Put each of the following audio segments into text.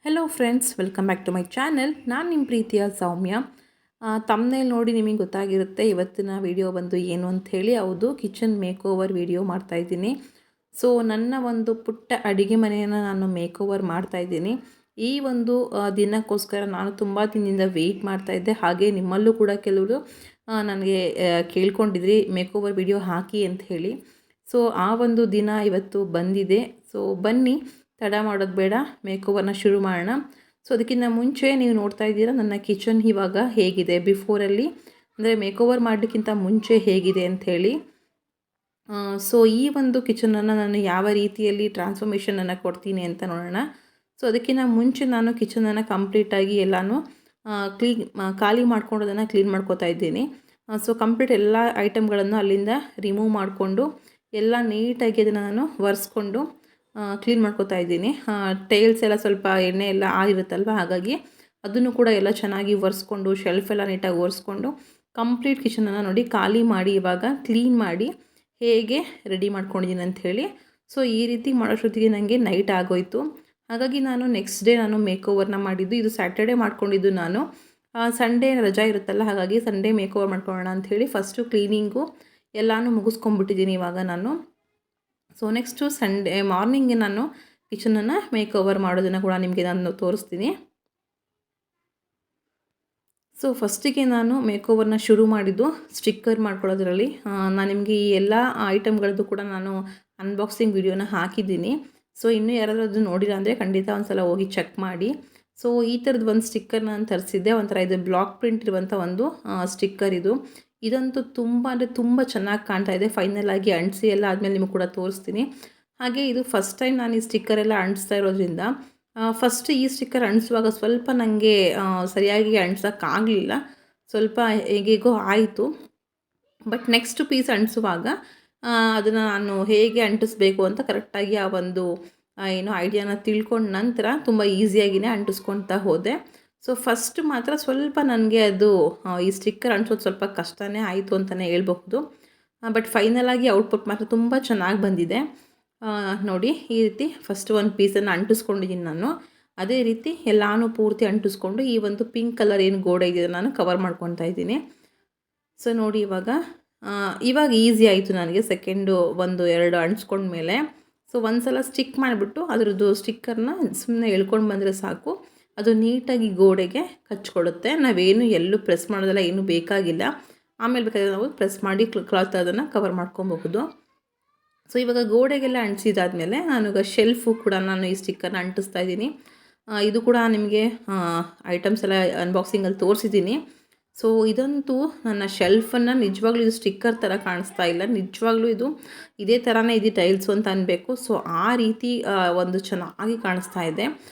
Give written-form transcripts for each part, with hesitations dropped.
Hello friends, welcome back to my channel. ನಾನು ನಿಮ್ಮ ಪ್ರೀತಿಯ ಸೌಮ್ಯ. ತಮ್ಮನೇಲಿ ನೋಡಿ ನಿಮಗೆ ಗೊತ್ತಾಗಿರುತ್ತೆ ಇವತ್ತಿನ ವಿಡಿಯೋ ಬಂದು ಏನು ಅಂಥೇಳಿ. ಹೌದು, ಕಿಚನ್ ಮೇಕ್ ಓವರ್ ವಿಡಿಯೋ ಮಾಡ್ತಾಯಿದ್ದೀನಿ. ಸೊ ನನ್ನ ಒಂದು ಪುಟ್ಟ ಅಡುಗೆ ಮನೆಯನ್ನು ನಾನು ಮೇಕ್ ಓವರ್ ಮಾಡ್ತಾಯಿದ್ದೀನಿ. ಈ ಒಂದು ದಿನಕ್ಕೋಸ್ಕರ ನಾನು ತುಂಬ ದಿನದಿಂದ ವೆಯ್ಟ್ ಮಾಡ್ತಾಯಿದ್ದೆ. ಹಾಗೆ ನಿಮ್ಮಲ್ಲೂ ಕೂಡ ಕೆಲವರು ನನಗೆ ಕೇಳ್ಕೊಂಡಿದ್ರಿ ಮೇಕ್ ಓವರ್ ವಿಡಿಯೋ ಹಾಕಿ ಅಂತ ಹೇಳಿ. ಸೊ ಆ ಒಂದು ದಿನ ಇವತ್ತು ಬಂದಿದೆ. ಸೊ ಬನ್ನಿ, ತಡ ಮಾಡೋದು ಬೇಡ, ಮೇಕ್ ಓವರ್ನ ಶುರು ಮಾಡೋಣ. ಸೊ ಅದಕ್ಕಿಂತ ಮುಂಚೆ ನೀವು ನೋಡ್ತಾ ಇದ್ದೀರಾ ನನ್ನ ಕಿಚನ್ ಇವಾಗ ಹೇಗಿದೆ, ಬಿಫೋರಲ್ಲಿ ಅಂದರೆ ಮೇಕ್ ಓವರ್ ಮಾಡಲಿಕ್ಕಿಂತ ಮುಂಚೆ ಹೇಗಿದೆ ಅಂಥೇಳಿ. ಸೊ ಈ ಒಂದು ಕಿಚನನ್ನು ನಾನು ಯಾವ ರೀತಿಯಲ್ಲಿ ಟ್ರಾನ್ಸ್ಫಾರ್ಮೇಷನನ್ನು ಕೊಡ್ತೀನಿ ಅಂತ ನೋಡೋಣ. ಸೊ ಅದಕ್ಕಿಂತ ಮುಂಚೆ ನಾನು ಕಿಚನನ್ನು ಕಂಪ್ಲೀಟಾಗಿ ಎಲ್ಲನೂ ಖಾಲಿ ಮಾಡ್ಕೊಂಡು ಕ್ಲೀನ್ ಮಾಡ್ಕೋತಾ ಇದ್ದೀನಿ. ಸೊ ಕಂಪ್ಲೀಟ್ ಎಲ್ಲ ಐಟಮ್ಗಳನ್ನು ಅಲ್ಲಿಂದ ರಿಮೂವ್ ಮಾಡಿಕೊಂಡು ಎಲ್ಲ ನೀಟಾಗಿ ಅದನ್ನು ನಾನು ಒರೆಸ್ಕೊಂಡು ಕ್ಲೀನ್ ಮಾಡ್ಕೋತಾ ಇದ್ದೀನಿ. ಟೈಲ್ಸ್ ಎಲ್ಲ ಸ್ವಲ್ಪ ಎಣ್ಣೆ ಎಲ್ಲ ಆಗಿರುತ್ತಲ್ವ, ಹಾಗಾಗಿ ಅದನ್ನು ಕೂಡ ಎಲ್ಲ ಚೆನ್ನಾಗಿ ಒರೆಸ್ಕೊಂಡು ಶೆಲ್ಫ್ ಎಲ್ಲ ನೀಟಾಗಿ ಒರೆಸ್ಕೊಂಡು ಕಂಪ್ಲೀಟ್ ಕಿಚನನ್ನು ನೋಡಿ ಖಾಲಿ ಮಾಡಿ ಇವಾಗ ಕ್ಲೀನ್ ಮಾಡಿ ಹೇಗೆ ರೆಡಿ ಮಾಡ್ಕೊಂಡಿದ್ದೀನಿ ಅಂಥೇಳಿ. ಸೊ ಈ ರೀತಿ ಮಾಡೋಷ್ಟೊತ್ತಿಗೆ ನನಗೆ ನೈಟ್ ಆಗೋಯಿತು. ಹಾಗಾಗಿ ನಾನು ನೆಕ್ಸ್ಟ್ ಡೇ ನಾನು ಮೇಕ್ ಓವರ್ನ ಮಾಡಿದ್ದು. ಇದು ಸ್ಯಾಟರ್ಡೇ ಮಾಡ್ಕೊಂಡಿದ್ದು ನಾನು. ಸಂಡೇ ರಜಾ ಇರುತ್ತಲ್ಲ, ಹಾಗಾಗಿ ಸಂಡೇ ಮೇಕ್ ಓವರ್ ಮಾಡ್ಕೊಳ್ಳೋಣ ಅಂಥೇಳಿ ಫಸ್ಟು ಕ್ಲೀನಿಂಗು ಎಲ್ಲನೂ ಮುಗಿಸ್ಕೊಂಡ್ಬಿಟ್ಟಿದ್ದೀನಿ ಇವಾಗ ನಾನು. ಸೊ ನೆಕ್ಸ್ಟು ಸಂಡೇ ಮಾರ್ನಿಂಗ್ಗೆ ನಾನು ಕಿಚನನ್ನು ಮೇಕ್ ಓವರ್ ಮಾಡೋದನ್ನು ಕೂಡ ನಿಮಗೆ ನಾನು ತೋರಿಸ್ತೀನಿ. ಸೊ ಫಸ್ಟಿಗೆ ನಾನು ಮೇಕ್ ಓವರ್ನ ಶುರು ಮಾಡಿದ್ದು ಸ್ಟಿಕ್ಕರ್ ಮಾಡ್ಕೊಳ್ಳೋದ್ರಲ್ಲಿ. ನಾನು ನಿಮಗೆ ಈ ಎಲ್ಲ ಐಟಮ್ಗಳದ್ದು ಕೂಡ ನಾನು ಅನ್ಬಾಕ್ಸಿಂಗ್ ವಿಡಿಯೋನ ಹಾಕಿದ್ದೀನಿ. ಸೊ ಇನ್ನೂ ಯಾರಾದರೂ ಅದು ನೋಡಿಲ್ಲ ಅಂದರೆ ಖಂಡಿತ ಒಂದು ಸಲ ಹೋಗಿ ಚೆಕ್ ಮಾಡಿ. ಸೊ ಈ ಥರದ್ದು ಒಂದು ಸ್ಟಿಕ್ಕರ್ ನಾನು ತರಿಸಿದ್ದೆ. ಒಂಥರ ಇದು ಬ್ಲಾಕ್ ಪ್ರಿಂಟ್ ಇರುವಂಥ ಒಂದು ಸ್ಟಿಕ್ಕರ್ ಇದು. ಇದಂತೂ ತುಂಬ ಅಂದರೆ ತುಂಬ ಚೆನ್ನಾಗಿ ಕಾಣ್ತಾ ಇದೆ. ಫೈನಲ್ ಆಗಿ ಅಂಟಿಸಿ ಎಲ್ಲ ಆದಮೇಲೆ ನಿಮಗೆ ಕೂಡ ತೋರಿಸ್ತೀನಿ. ಹಾಗೆ ಇದು ಫಸ್ಟ್ ಟೈಮ್ ನಾನು ಈ ಸ್ಟಿಕ್ಕರ್ ಎಲ್ಲ ಅಂಟಿಸ್ತಾ ಇರೋದ್ರಿಂದ ಫಸ್ಟ್ ಈ ಸ್ಟಿಕ್ಕರ್ ಅಂಟಿಸುವಾಗ ಸ್ವಲ್ಪ ನನಗೆ ಸರಿಯಾಗಿ ಅಂಟಿಸೋಕ್ಕಾಗಲಿಲ್ಲ. ಸ್ವಲ್ಪ ಹೇಗೇಗೋ ಆಯಿತು. ಬಟ್ ನೆಕ್ಸ್ಟ್ ಪೀಸ್ ಅಂಟಿಸುವಾಗ ಅದನ್ನು ನಾನು ಹೇಗೆ ಅಂಟಿಸ್ಬೇಕು ಅಂತ ಕರೆಕ್ಟಾಗಿ ಆ ಒಂದು ಏನು ಐಡಿಯಾನ ತಿಳ್ಕೊಂಡ ನಂತರ ತುಂಬ ಈಸಿಯಾಗಿಯೇ ಅಂಟಿಸ್ಕೊಳ್ತಾ ಹೋದೆ. ಸೊ ಫಸ್ಟ್ ಮಾತ್ರ ಸ್ವಲ್ಪ ನನಗೆ ಅದು ಈ ಸ್ಟಿಕ್ಕರ್ ಅಂಟಿಸೋದು ಸ್ವಲ್ಪ ಕಷ್ಟನೇ ಆಯಿತು ಅಂತಲೇ ಹೇಳ್ಬಹುದು. ಬಟ್ ಫೈನಲಾಗಿ ಔಟ್ಪುಟ್ ಮಾತ್ರ ತುಂಬ ಚೆನ್ನಾಗಿ ಬಂದಿದೆ. ನೋಡಿ, ಈ ರೀತಿ ಫಸ್ಟ್ ಒಂದು ಪೀಸನ್ನು ಅಂಟಿಸ್ಕೊಂಡಿದ್ದೀನಿ ನಾನು. ಅದೇ ರೀತಿ ಎಲ್ಲನೂ ಪೂರ್ತಿ ಅಂಟಿಸ್ಕೊಂಡು ಈ ಒಂದು ಪಿಂಕ್ ಕಲರ್ ಏನು ಗೋಡೆ ಇದೆ ನಾನು ಕವರ್ ಮಾಡ್ಕೊತಾ ಇದ್ದೀನಿ. ಸೊ ನೋಡಿ, ಇವಾಗ ಈಸಿ ಆಯಿತು ನನಗೆ. ಸೆಕೆಂಡು 1-2 ಅಂಟಿಸ್ಕೊಂಡ್ಮೇಲೆ ಸೊ ಒಂದು ಸಲ ಸ್ಟಿಕ್ ಮಾಡಿಬಿಟ್ಟು ಅದರದ್ದು ಸ್ಟಿಕ್ಕರ್ನ ಸುಮ್ಮನೆ ಎಳ್ಕೊಂಡು ಬಂದರೆ ಸಾಕು, ಅದು ನೀಟಾಗಿ ಗೋಡೆಗೆ ಕಚ್ಕೊಳ್ಳುತ್ತೆ. ನಾವೇನು ಎಲ್ಲೂ ಪ್ರೆಸ್ ಮಾಡೋದೆಲ್ಲ ಏನೂ ಬೇಕಾಗಿಲ್ಲ. ಆಮೇಲೆ ಬೇಕಾದರೆ ನಾವು ಪ್ರೆಸ್ ಮಾಡಿ ಕ್ಲಾತ್ ಅದನ್ನು ಕವರ್ ಮಾಡ್ಕೊಬಹುದು. ಸೊ ಇವಾಗ ಗೋಡೆಗೆಲ್ಲ ಅಂಟಿಸಿದಾದ್ಮೇಲೆ ನಾನೀಗ ಶೆಲ್ಫು ಕೂಡ ನಾನು ಈ ಸ್ಟಿಕ್ಕರ್ನ ಅಂಟಿಸ್ತಾ ಇದ್ದೀನಿ. ಇದು ಕೂಡ ನಿಮಗೆ ಐಟಮ್ಸ್ ಎಲ್ಲ ಅನ್ಬಾಕ್ಸಿಂಗಲ್ಲಿ ತೋರಿಸಿದ್ದೀನಿ. ಸೊ ಇದಂತೂ ನನ್ನ ಶೆಲ್ಫನ್ನು ನಿಜವಾಗ್ಲೂ ಇದು ಸ್ಟಿಕ್ಕರ್ ಥರ ಕಾಣಿಸ್ತಾ ಇಲ್ಲ. ನಿಜವಾಗ್ಲೂ ಇದು ಇದೇ ಥರನೇ ಇದೆ ಟೈಲ್ಸು ಅಂತ ಅನ್ಬೇಕು. ಸೊ ಆ ರೀತಿ ಒಂದು ಚೆನ್ನಾಗಿ ಕಾಣಿಸ್ತಾ ಇದೆ.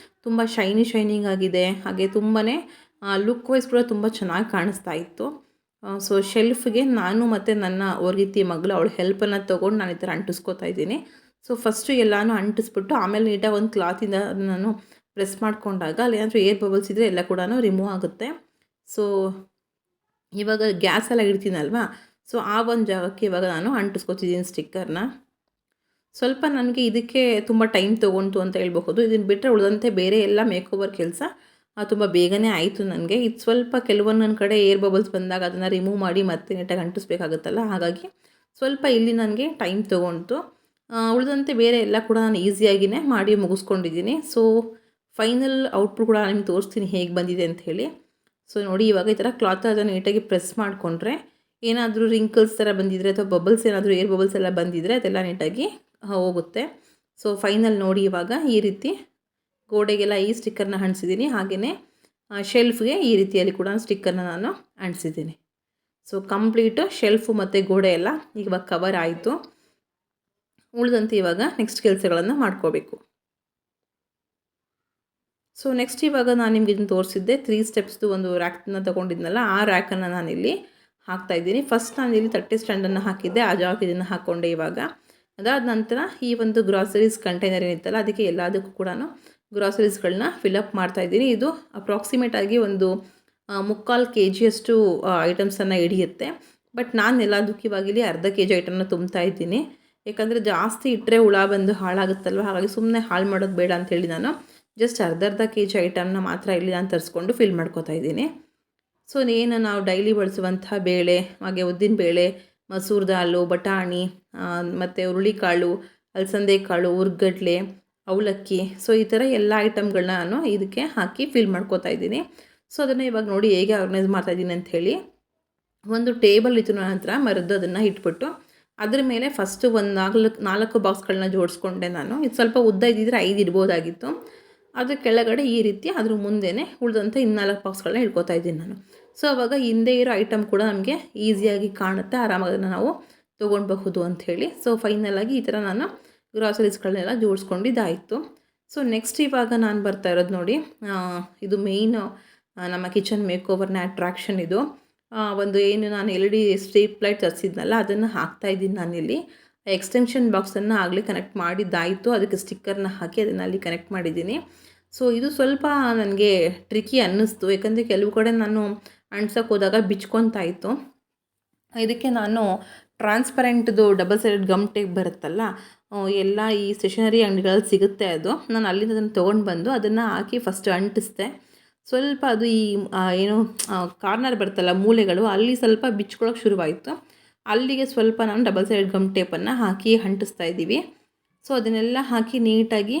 ತುಂಬ ಶೈನಿಂಗ್ ಆಗಿದೆ. ಹಾಗೆ ತುಂಬಾ ಲುಕ್ ವೈಸ್ ಕೂಡ ತುಂಬ ಚೆನ್ನಾಗಿ ಕಾಣಿಸ್ತಾ ಇತ್ತು. ಸೊ ಶೆಲ್ಫ್ಗೆ ನಾನು ಮತ್ತು ನನ್ನ ಒರ್ಗಿತಿ ಮಗಳು ಅವಳ ಹೆಲ್ಪನ್ನು ತೊಗೊಂಡು ನಾನು ಈ ಥರ ಅಂಟಿಸ್ಕೋತಾ ಇದ್ದೀನಿ. ಸೊ ಫಸ್ಟು ಎಲ್ಲನೂ ಅಂಟಿಸ್ಬಿಟ್ಟು ಆಮೇಲೆ ನೀಟಾಗಿ ಒಂದು ಕ್ಲಾತಿಂದ ನಾನು ಪ್ರೆಸ್ ಮಾಡಿಕೊಂಡಾಗ ಅಲ್ಲಿ ಏನಾದರೂ ಏರ್ ಬಬಲ್ಸ್ ಇದ್ದರೆ ಎಲ್ಲ ಕೂಡ ರಿಮೂವ್ ಆಗುತ್ತೆ. ಸೊ ಇವಾಗ ಗ್ಯಾಸೆಲ್ಲ ಇಡ್ತೀನಲ್ವಾ, ಸೊ ಆ ಒಂದು ಜಾಗಕ್ಕೆ ಇವಾಗ ನಾನು ಅಂಟಿಸ್ಕೊತಿದ್ದೀನಿ ಸ್ಟಿಕ್ಕರ್ನ. ಸ್ವಲ್ಪ ನನಗೆ ಇದಕ್ಕೆ ತುಂಬ ಟೈಮ್ ತೊಗೊಂತು ಅಂತ ಹೇಳ್ಬಹುದು. ಇದನ್ನು ಬಿಟ್ಟರೆ ಉಳಿದಂತೆ ಬೇರೆ ಎಲ್ಲ ಮೇಕ್ ಓವರ್ ಕೆಲಸ ತುಂಬ ಬೇಗನೆ ಆಯಿತು ನನಗೆ. ಇದು ಸ್ವಲ್ಪ ಕೆಲವೊಂದೊಂದು ಕಡೆ ಏರ್ ಬಬಲ್ಸ್ ಬಂದಾಗ ಅದನ್ನು ರಿಮೂವ್ ಮಾಡಿ ಮತ್ತೆ ನೀಟಾಗಿ ಅಂಟಿಸ್ಬೇಕಾಗುತ್ತಲ್ಲ, ಹಾಗಾಗಿ ಸ್ವಲ್ಪ ಇಲ್ಲಿ ನನಗೆ ಟೈಮ್ ತೊಗೊಂತು. ಉಳಿದಂತೆ ಬೇರೆ ಎಲ್ಲ ಕೂಡ ನಾನು ಈಸಿಯಾಗಿಯೇ ಮಾಡಿ ಮುಗಿಸ್ಕೊಂಡಿದ್ದೀನಿ. ಸೊ ಫೈನಲ್ ಔಟ್ಪುಟ್ ಕೂಡ ನಿಮ್ಗೆ ತೋರಿಸ್ತೀನಿ ಹೇಗೆ ಬಂದಿದೆ ಅಂಥೇಳಿ. ಸೊ ನೋಡಿ, ಇವಾಗ ಈ ಥರ ಕ್ಲಾತ್ ಅದನ್ನು ನೀಟಾಗಿ ಪ್ರೆಸ್ ಮಾಡಿಕೊಂಡ್ರೆ ಏನಾದರೂ ರಿಂಕಲ್ಸ್ ಥರ ಬಂದಿದ್ದರೆ ಅಥವಾ ಬಬಲ್ಸ್ ಏನಾದರೂ ಏರ್ ಬಬಲ್ಸ್ ಎಲ್ಲ ಬಂದಿದ್ದರೆ ಅದೆಲ್ಲ ನೀಟಾಗಿ ಹೋಗುತ್ತೆ. ಸೊ ಫೈನಲ್ ನೋಡಿ, ಇವಾಗ ಈ ರೀತಿ ಗೋಡೆಗೆಲ್ಲ ಈ ಸ್ಟಿಕ್ಕರ್ನ ಅಂಟಿಸಿದ್ದೀನಿ. ಹಾಗೆಯೇ ಶೆಲ್ಫ್ಗೆ ಈ ರೀತಿಯಲ್ಲಿ ಕೂಡ ಸ್ಟಿಕ್ಕರ್ನ ನಾನು ಅಂಟಿಸಿದ್ದೀನಿ. ಸೊ ಕಂಪ್ಲೀಟು ಶೆಲ್ಫು ಮತ್ತು ಗೋಡೆ ಎಲ್ಲ ಇವಾಗ ಕವರ್ ಆಯಿತು. ಉಳಿದಂತೆ ಇವಾಗ ನೆಕ್ಸ್ಟ್ ಕೆಲಸಗಳನ್ನು ಮಾಡ್ಕೋಬೇಕು. ಸೊ ನೆಕ್ಸ್ಟ್ ಇವಾಗ ನಾನು ನಿಮ್ಗೆ ಇದನ್ನು ತೋರಿಸಿದ್ದೆ 3 ಸ್ಟೆಪ್ಸ್ದು ಒಂದು ರ್ಯಾಕ್ನ ತೊಗೊಂಡಿದ್ನಲ್ಲ, ಆ ರ್ಯಾಕನ್ನು ನಾನಿಲ್ಲಿ ಹಾಕ್ತಾಯಿದ್ದೀನಿ. ಫಸ್ಟ್ ನಾನು ಇಲ್ಲಿ ತಟ್ಟೆ ಸ್ಟ್ಯಾಂಡನ್ನು ಹಾಕಿದ್ದೆ, ಆ ಜಾಗಕ್ಕೆ ಇದನ್ನು ಹಾಕ್ಕೊಂಡೆ. ಇವಾಗ ಅದಾದ ನಂತರ ಈ ಒಂದು ಗ್ರಾಸರೀಸ್ ಕಂಟೈನರ್ ಏನಿತ್ತಲ್ಲ, ಅದಕ್ಕೆ ಎಲ್ಲದಕ್ಕೂ ಕೂಡ ಗ್ರಾಸರೀಸ್ಗಳನ್ನ ಫಿಲಪ್ ಮಾಡ್ತಾಯಿದ್ದೀನಿ. ಇದು ಅಪ್ರಾಕ್ಸಿಮೇಟಾಗಿ ಒಂದು 3/4 kg ಐಟಮ್ಸನ್ನು ಹಿಡಿಯುತ್ತೆ. ಬಟ್ ನಾನು ಎಲ್ಲದಕ್ಕೂ ಇವಾಗ ಇಲ್ಲಿ ಅರ್ಧ kg ಐಟಮ್ನ ತುಂಬ್ತಾ ಇದ್ದೀನಿ. ಯಾಕಂದರೆ ಜಾಸ್ತಿ ಇಟ್ಟರೆ ಹುಳ ಬಂದು ಹಾಳಾಗುತ್ತಲ್ವ, ಹಾಗಾಗಿ ಸುಮ್ಮನೆ ಹಾಳು ಮಾಡೋದು ಬೇಡ ಅಂಥೇಳಿ ನಾನು ಜಸ್ಟ್ ಅರ್ಧ ಕೆ ಜಿ ಐಟಮ್ನ ಮಾತ್ರ ಇಲ್ಲಿ ನಾನು ತರಿಸ್ಕೊಂಡು ಫಿಲ್ ಮಾಡ್ಕೋತಾ ಇದ್ದೀನಿ. ಸೊ ಏನು ನಾವು ಡೈಲಿ ಬಳಸುವಂಥ ಬೇಳೆ, ಹಾಗೆ ಉದ್ದಿನ ಬೇಳೆ, ಮಸೂರ್ ದಾಲು, ಬಟಾಣಿ ಮತ್ತು ಹುರುಳಿಕಾಳು, ಅಲಸಂದೆ ಕಾಳು, ಹುರ್ಗಡ್ಲೆ, ಅವಲಕ್ಕಿ, ಸೊ ಈ ಥರ ಎಲ್ಲ ಐಟಮ್ಗಳನ್ನ ನಾನು ಇದಕ್ಕೆ ಹಾಕಿ ಫಿಲ್ ಮಾಡ್ಕೋತಾ ಇದ್ದೀನಿ. ಸೊ ಅದನ್ನು ಇವಾಗ ನೋಡಿ ಹೇಗೆ ಆರ್ಗನೈಸ್ ಮಾಡ್ತಾಯಿದ್ದೀನಿ ಅಂಥೇಳಿ. ಒಂದು ಟೇಬಲ್ ಇತ್ತು ನನ್ನ ಹತ್ರ ಮರದ್ದು, ಅದನ್ನು ಇಟ್ಬಿಟ್ಟು ಅದ್ರ ಮೇಲೆ ಫಸ್ಟು ಒಂದು 4 ಬಾಕ್ಸ್ಗಳನ್ನ ಜೋಡಿಸ್ಕೊಂಡೆ ನಾನು. ಇದು ಸ್ವಲ್ಪ ಉದ್ದ ಇದ್ದಿದ್ರೆ 5 ಇಡ್ಬೋದಾಗಿತ್ತು. ಅದ್ರ ಕೆಳಗಡೆ ಈ ರೀತಿ ಅದ್ರ ಮುಂದೆನೇ ಉಳಿದಂಥ 4 ಬಾಕ್ಸ್ಗಳನ್ನ ಇಟ್ಕೋತಾ ಇದ್ದೀನಿ ನಾನು. ಸೊ ಆವಾಗ ಹಿಂದೆ ಇರೋ ಐಟಮ್ ಕೂಡ ನಮಗೆ ಈಸಿಯಾಗಿ ಕಾಣುತ್ತೆ, ಆರಾಮಾಗಿ ಅದನ್ನು ನಾವು ತೊಗೊಳ್ಬಹುದು ಅಂಥೇಳಿ. ಸೊ ಫೈನಲಾಗಿ ಈ ಥರ ನಾನು ಗ್ರಾಸರೀಸ್ಗಳನ್ನೆಲ್ಲ ಜೋಡಿಸ್ಕೊಂಡಿದ್ದಾಯಿತು. ಸೊ ನೆಕ್ಸ್ಟ್ ಇವಾಗ ನಾನು ಬರ್ತಾ ಇರೋದು ನೋಡಿ, ಇದು ಮೇಯ್ನು ನಮ್ಮ ಕಿಚನ್ ಮೇಕ್ ಓವರ್ನ ಅಟ್ರಾಕ್ಷನ್ ಇದು. ಒಂದು ಏನು ನಾನು LED ಸ್ಟ್ರೀಟ್ ಲೈಟ್ ತರಿಸಿದ್ನಲ್ಲ ಅದನ್ನು ಹಾಕ್ತಾಯಿದ್ದೀನಿ ನಾನಿಲ್ಲಿ. ಎಕ್ಸ್ಟೆನ್ಷನ್ ಬಾಕ್ಸನ್ನು ಆಗಲೇ ಕನೆಕ್ಟ್ ಮಾಡಿದ್ದಾಯಿತು, ಅದಕ್ಕೆ ಸ್ಟಿಕ್ಕರ್ನ ಹಾಕಿ ಅದನ್ನು ಅಲ್ಲಿ ಕನೆಕ್ಟ್ ಮಾಡಿದ್ದೀನಿ. ಸೊ ಇದು ಸ್ವಲ್ಪ ನನಗೆ ಟ್ರಿಕಿ ಅನ್ನಿಸ್ತು, ಯಾಕಂದರೆ ಕೆಲವು ಕಡೆ ನಾನು ಅಂಟ್ಸೋಕೆ ಹೋದಾಗ ಬಿಚ್ಕೊತಾ ಇತ್ತು. ಇದಕ್ಕೆ ನಾನು ಟ್ರಾನ್ಸ್ಪರೆಂಟ್ದು ಡಬಲ್ ಸೈಡೆಡ್ ಗಮ್ ಟೇಪ್ ಬರುತ್ತಲ್ಲ, ಎಲ್ಲ ಈ ಸ್ಟೇಷನರಿ ಅಂಗಡಿಗಳಲ್ಲಿ ಸಿಗುತ್ತೆ ಅದು. ನಾನು ಅಲ್ಲಿಂದ ಅದನ್ನು ತೊಗೊಂಡು ಬಂದು ಅದನ್ನು ಹಾಕಿ ಫಸ್ಟ್ ಅಂಟಿಸ್ದೆ. ಸ್ವಲ್ಪ ಅದು ಈ ಏನು ಕಾರ್ನರ್ ಬರುತ್ತಲ್ಲ ಮೂಲೆಗಳು, ಅಲ್ಲಿ ಸ್ವಲ್ಪ ಬಿಚ್ಕೊಳ್ಳೋಕೆ ಶುರುವಾಯಿತು. ಅಲ್ಲಿಗೆ ಸ್ವಲ್ಪ ನಾನು ಡಬಲ್ ಸೈಡೆಡ್ ಗಮ್ ಟೇಪನ್ನು ಹಾಕಿ ಅಂಟಿಸ್ತಾ ಇದ್ದೀವಿ. ಸೊ ಅದನ್ನೆಲ್ಲ ಹಾಕಿ ನೀಟಾಗಿ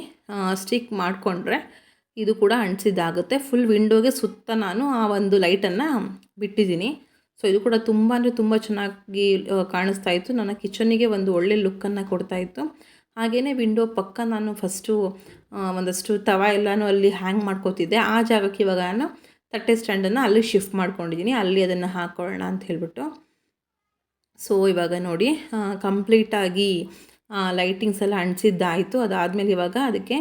ಸ್ಟಿಕ್ ಮಾಡಿಕೊಂಡ್ರೆ ಇದು ಕೂಡ ಅಂಟಿಸಿದ್ದಾಗುತ್ತೆ. ಫುಲ್ ವಿಂಡೋಗೆ ಸುತ್ತ ನಾನು ಆ ಒಂದು ಲೈಟನ್ನು ಬಿಟ್ಟಿದ್ದೀನಿ. ಸೊ ಇದು ಕೂಡ ತುಂಬ ಅಂದರೆ ತುಂಬ ಚೆನ್ನಾಗಿ ಕಾಣಿಸ್ತಾ ಇತ್ತು, ನನ್ನ ಕಿಚನ್ನಿಗೆ ಒಂದು ಒಳ್ಳೆ ಲುಕ್ಕನ್ನು ಕೊಡ್ತಾಯಿತ್ತು. ಹಾಗೆಯೇ ವಿಂಡೋ ಪಕ್ಕ ನಾನು ಫಸ್ಟು ಒಂದಷ್ಟು ತವಾ ಎಲ್ಲನೂ ಅಲ್ಲಿ ಹ್ಯಾಂಗ್ ಮಾಡ್ಕೋತಿದ್ದೆ. ಆ ಜಾಗಕ್ಕೆ ಇವಾಗ ನಾನು ತಟ್ಟೆ ಸ್ಟ್ಯಾಂಡನ್ನು ಅಲ್ಲಿ ಶಿಫ್ಟ್ ಮಾಡ್ಕೊಂಡಿದ್ದೀನಿ, ಅಲ್ಲಿ ಅದನ್ನು ಹಾಕ್ಕೊಳ್ಳೋಣ ಅಂತ ಹೇಳ್ಬಿಟ್ಟು. ಸೊ ಇವಾಗ ನೋಡಿ ಕಂಪ್ಲೀಟಾಗಿ ಲೈಟಿಂಗ್ಸ್ ಎಲ್ಲ ಅಂಟಿಸಿದ್ದಾಯಿತು. ಅದಾದಮೇಲೆ ಇವಾಗ ಅದಕ್ಕೆ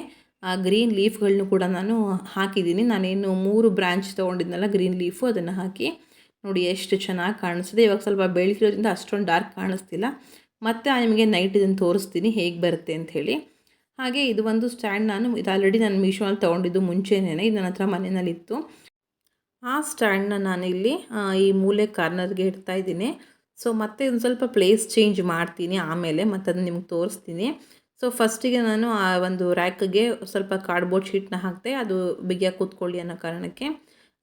ಗ್ರೀನ್ ಲೀಫ್ಗಳನ್ನೂ ಕೂಡ ನಾನು ಹಾಕಿದ್ದೀನಿ. ನಾನೇನು 3 ಬ್ರ್ಯಾಂಚ್ ತೊಗೊಂಡಿದ್ನಲ್ಲ ಗ್ರೀನ್ ಲೀಫು, ಅದನ್ನು ಹಾಕಿ ನೋಡಿ ಎಷ್ಟು ಚೆನ್ನಾಗಿ ಕಾಣಿಸ್ತಿದೆ. ಇವಾಗ ಸ್ವಲ್ಪ ಬೆಳಕಿರೋದ್ರಿಂದ ಅಷ್ಟೊಂದು ಡಾರ್ಕ್ ಕಾಣಿಸ್ತಿಲ್ಲ. ಮತ್ತು ನಿಮಗೆ ನೈಟ್ ಇದನ್ನು ತೋರಿಸ್ತೀನಿ ಹೇಗೆ ಬರುತ್ತೆ ಅಂಥೇಳಿ. ಹಾಗೆ ಇದು ಒಂದು ಸ್ಟ್ಯಾಂಡ್ ಇದು ಆಲ್ರೆಡಿ ನಾನು ಮೀಶೋಲ್ಲಿ ತೊಗೊಂಡಿದ್ದು ಮುಂಚೆನೇ, ಇದು ನನ್ನ ಹತ್ರ ಮನೆಯಲ್ಲಿತ್ತು. ಆ ಸ್ಟ್ಯಾಂಡನ್ನ ನಾನಿಲ್ಲಿ ಈ ಮೂಲೆ ಕಾರ್ನರ್ಗೆ ಇಡ್ತಾಯಿದ್ದೀನಿ. ಸೊ ಮತ್ತೆ ಒಂದು ಸ್ವಲ್ಪ ಪ್ಲೇಸ್ ಚೇಂಜ್ ಮಾಡ್ತೀನಿ ಆಮೇಲೆ, ಮತ್ತು ಅದನ್ನು ನಿಮ್ಗೆ ತೋರಿಸ್ತೀನಿ. ಸೊ ಫಸ್ಟಿಗೆ ನಾನು ಆ ಒಂದು ರ್ಯಾಕ್ಗೆ ಸ್ವಲ್ಪ ಕಾರ್ಡ್ಬೋರ್ಡ್ ಶೀಟ್ನ ಹಾಕಿದೆ, ಅದು ಬಿಗಿಯಾಗಿ ಕೂತ್ಕೊಳ್ಳಿ ಅನ್ನೋ ಕಾರಣಕ್ಕೆ.